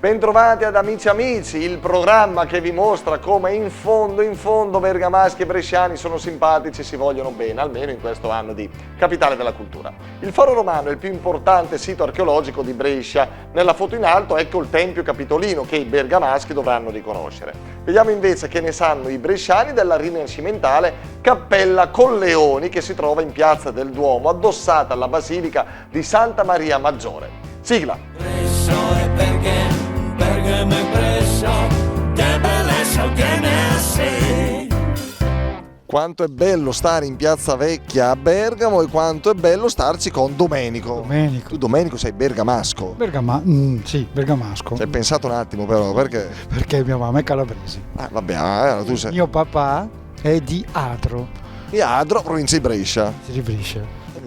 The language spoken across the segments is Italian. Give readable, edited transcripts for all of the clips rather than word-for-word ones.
Bentrovati ad Amici Amici, il programma che vi mostra come in fondo bergamaschi e bresciani sono simpatici e si vogliono bene, almeno in questo anno di Capitale della Cultura. Il Foro Romano è il più importante sito archeologico di Brescia. Nella foto in alto ecco il Tempio Capitolino che i bergamaschi dovranno riconoscere. Vediamo invece che ne sanno i bresciani della rinascimentale Cappella Colleoni che si trova in Piazza del Duomo, addossata alla Basilica di Santa Maria Maggiore. Sigla! Brescia e Bergamo e Brescia, che bellezza che ne sei. Quanto è bello stare in Piazza Vecchia a Bergamo e quanto è bello starci con Domenico. Tu Domenico sei bergamasco? Sì, bergamasco. Ci hai pensato un attimo però, perché? Perché mia mamma è calabrese. Vabbè, tu sei... Mio papà è di Adro. Di Adro, provincia di Brescia. Si Brescia.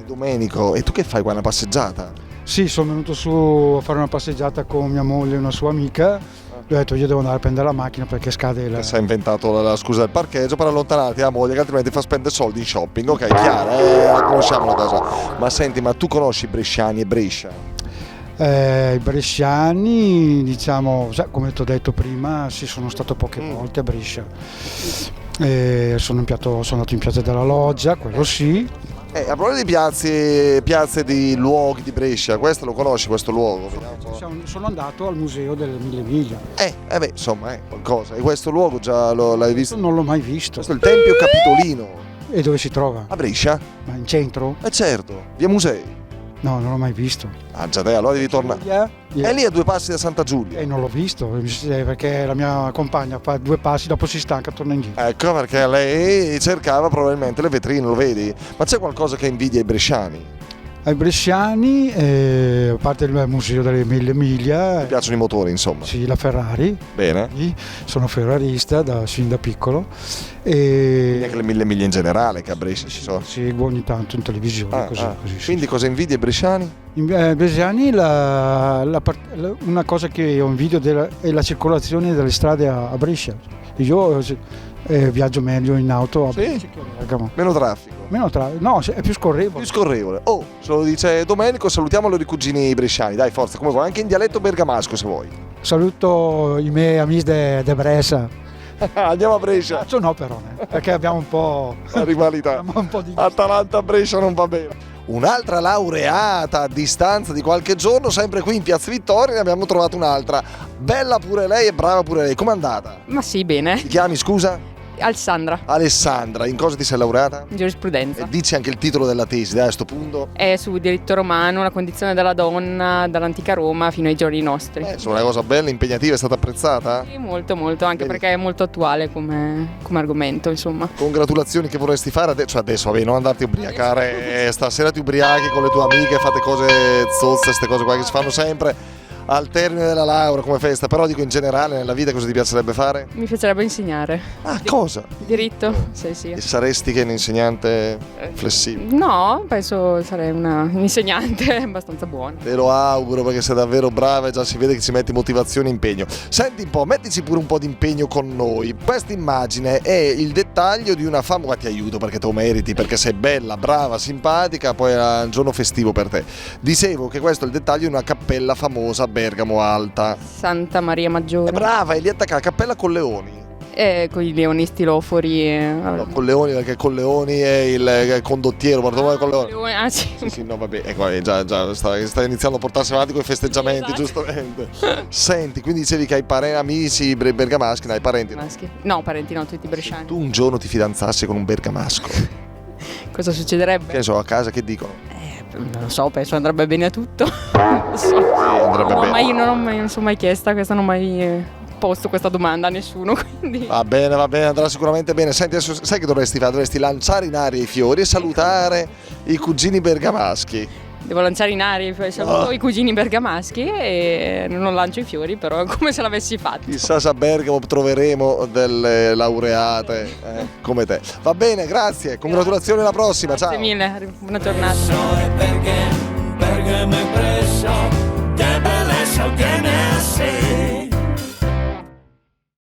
Domenico, e tu che fai qua, una passeggiata? Sì, sono venuto su a fare una passeggiata con mia moglie e una sua amica. Gli ho detto io devo andare a prendere la macchina perché scade la... Si è inventato la scusa del parcheggio per allontanarti la moglie che altrimenti fa spendere soldi in shopping. Ok, chiaro, conosciamo la cosa. Ma senti, ma tu conosci bresciani e Brescia? I bresciani, diciamo, come ti ho detto prima, sì, sono stato poche volte a Brescia. Sono andato in Piazza della Loggia, quello sì. A proposito di piazze di luoghi di Brescia, questo lo conosci, questo luogo? Sono andato al museo delle Mille Miglia. Insomma, qualcosa. E questo luogo già l'hai visto? Non l'ho mai visto. Questo è il Tempio Capitolino. E dove si trova? A Brescia? Ma in centro? Certo, via Musei. No, non l'ho mai visto. Già te, allora devi tornare. È lì a 2 passi da Santa Giulia. Non l'ho visto, perché la mia compagna fa 2 passi, dopo si stanca e torna indietro. Ecco perché lei cercava probabilmente le vetrine, lo vedi? Ma c'è qualcosa che invidia i bresciani? Ai bresciani, a parte il museo delle Mille Miglia. Mi piacciono i motori, insomma. Sì, la Ferrari. Bene. Sono ferrarista sin da piccolo. E anche le Mille Miglia in generale che a Brescia ci sono. Seguo ogni tanto in televisione. Così, Quindi sì. Cosa invidia i bresciani? I bresciani una cosa che ho invidio è la circolazione delle strade a Brescia. Io viaggio meglio in auto a Brescia che a Bergamo. Meno traffico. No, è più scorrevole. Più scorrevole. Se lo dice Domenico, salutiamolo i cugini bresciani. Dai, forza, come vuoi, anche in dialetto bergamasco se vuoi. Saluto i miei amici de Brescia. Andiamo a Brescia. No però, perché abbiamo un po' la rivalità. un po' di... Atalanta-Brescia non va bene. Un'altra laureata a distanza di qualche giorno, sempre qui in Piazza Vittoria, ne abbiamo trovato un'altra. Bella pure lei e brava pure lei. Com'è andata? Ma sì, bene. Ti chiami, scusa? Alessandra, in cosa ti sei laureata? In giurisprudenza. E dici anche il titolo della tesi, dai, a sto punto. È su diritto romano, la condizione della donna dall'antica Roma fino ai giorni nostri. Insomma, una cosa bella, impegnativa, è stata apprezzata? Sì, molto, anche perché è molto attuale come argomento, insomma. Congratulazioni, che vorresti fare adesso, vabbè, non andarti a ubriacare, stasera ti ubriachi con le tue amiche, fate cose zozze, queste cose qua che si fanno sempre al termine della laurea come festa, però dico in generale nella vita cosa ti piacerebbe fare? Mi piacerebbe insegnare. Cosa? Diritto? Sì. E saresti che un insegnante flessibile? No, penso sarei un insegnante abbastanza buono. Te lo auguro perché sei davvero brava e già si vede che ci metti motivazione e impegno. Senti un po', mettici pure un po' di impegno con noi. Questa immagine è il dettaglio di una famosa... Ti aiuto perché te lo meriti, perché sei bella, brava, simpatica, poi è un giorno festivo per te. Dicevo che questo è il dettaglio di una cappella famosa Bergamo Alta. Santa Maria Maggiore. È brava, è lì attaccata, Cappella Colleoni. Con i leoni stilofori. No, Colleoni perché Colleoni è il condottiero, Bartolomeo Colleoni. Sì. Sì, no, vabbè, ecco, già sta iniziando a portarsi avanti con i festeggiamenti, esatto. Giustamente. Senti, quindi dicevi che hai amici bergamaschi, hai parenti? No, parenti no, tutti bresciani. Se tu un giorno ti fidanzassi con un bergamasco, cosa succederebbe? che ne so, a casa che dicono? Non lo so, penso andrebbe bene a tutto. Non lo so. Andrebbe bene. Non sono mai chiesta questa, non ho mai posto questa domanda a nessuno, quindi... Va bene, andrà sicuramente bene. Senti, adesso sai che dovresti fare? Dovresti lanciare in aria i fiori e salutare i cugini bergamaschi. Devo lanciare in aria, saluto i cugini bergamaschi e non lancio i fiori, però è come se l'avessi fatto. Chissà se a Bergamo troveremo delle laureate come te. Va bene, grazie, congratulazioni alla prossima, Grazie ciao. mille, buona giornata. Bergamo e Brescia, che bellezza che ne sei.